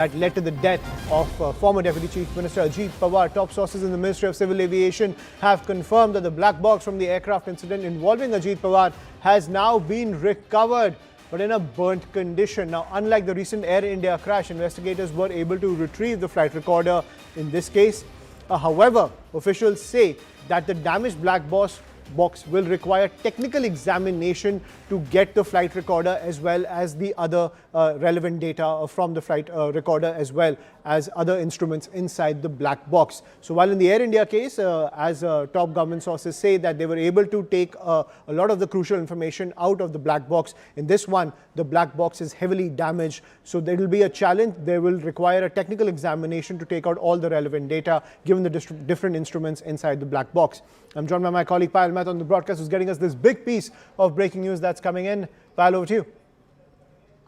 that led to the death of former Deputy Chief Minister Ajit Pawar. Top sources in the Ministry of Civil Aviation have confirmed that the black box from the aircraft incident involving Ajit Pawar has now been recovered, but in a burnt condition. Now, unlike the recent Air India crash, investigators were able to retrieve the flight recorder in this case. However, officials say that the damaged black box will require technical examination to get the flight recorder as well as the other relevant data from the flight recorder as well as other instruments inside the black box. So while in the Air India case, as top government sources say that they were able to take a lot of the crucial information out of the black box, in this one the black box is heavily damaged. So there will be a challenge. They will require a technical examination to take out all the relevant data given the different instruments inside the black box. I'm joined by my colleague Payal Mehta on the broadcast, who's getting us this big piece of breaking news that's coming in. Payal, over to you.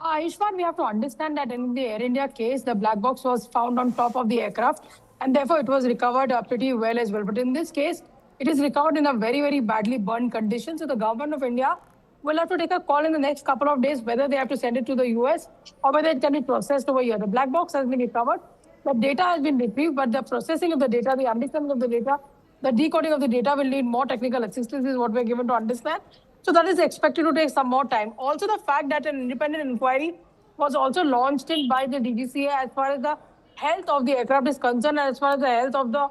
Ishwan, we have to understand that in the Air India case, the black box was found on top of the aircraft and therefore it was recovered pretty well as well. But in this case, it is recovered in a very, very badly burned condition. So the government of India will have to take a call in the next couple of days whether they have to send it to the US or whether it can be processed over here. The black box has been recovered. The data has been retrieved, but the processing of the data, the understanding of the data, the decoding of the data will need more technical assistance is what we're given to understand. So that is expected to take some more time. Also, the fact that an independent inquiry was also launched in by the DGCA as far as the health of the aircraft is concerned and as far as the health of the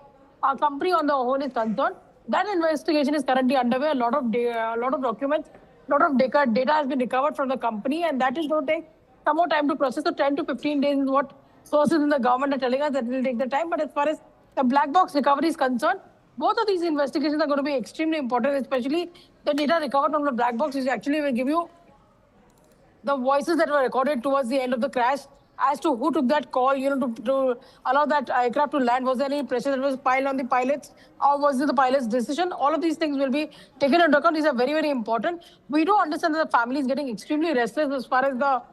company on the whole is concerned. That investigation is currently underway. A lot of documents, a lot of data has been recovered from the company, and that is going to take some more time to process. So 10 to 15 days is what sources in the government are telling us that it will take the time. But as far as the black box recovery is concerned, both of these investigations are going to be extremely important, especially the data recovered from the black box, which actually will give you the voices that were recorded towards the end of the crash as to who took that call, to allow that aircraft to land. Was there any pressure that was piled on the pilots, or was it the pilot's decision? All of these things will be taken into account. These are very, very important. We do understand that the family is getting extremely restless as far as the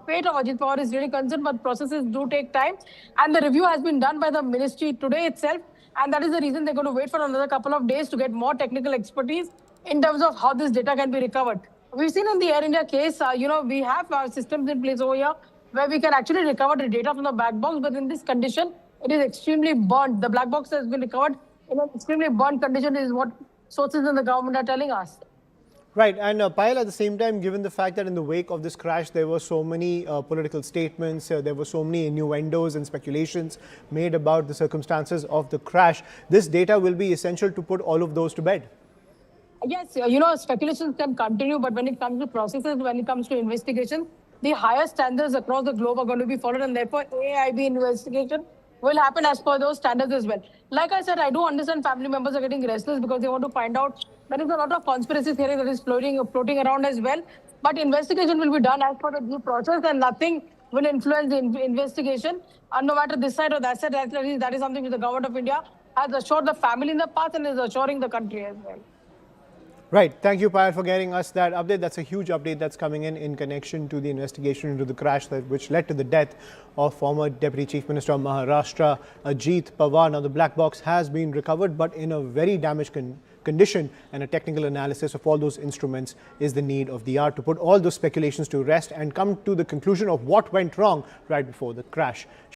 fate of Ajit Pawar is really concerned, but processes do take time. And the review has been done by the ministry today itself. And that is the reason they're going to wait for another couple of days to get more technical expertise in terms of how this data can be recovered. We've seen in the Air India case, we have systems in place over here where we can actually recover the data from the black box. But in this condition, it is extremely burnt. The black box has been recovered in an extremely burnt condition is what sources in the government are telling us. Right, and Payal, at the same time, given the fact that in the wake of this crash, there were so many political statements, there were so many innuendos and speculations made about the circumstances of the crash, this data will be essential to put all of those to bed. Yes, speculations can continue, but when it comes to processes, when it comes to investigation, the higher standards across the globe are going to be followed, and therefore AIB investigation will happen as per those standards as well. Like I said, I do understand family members are getting restless because they want to find out. There is a lot of conspiracy theory that is floating around as well. But investigation will be done as per the due process, and nothing will influence the investigation. And no matter this side or that side, that is something which the government of India has assured the family in the past and is assuring the country as well. Right. Thank you, Payal, for getting us that update. That's a huge update that's coming in connection to the investigation into the crash which led to the death of former Deputy Chief Minister of Maharashtra, Ajit Pawar. Now, the black box has been recovered, but in a very damaged condition, and a technical analysis of all those instruments is the need of the hour to put all those speculations to rest and come to the conclusion of what went wrong right before the crash.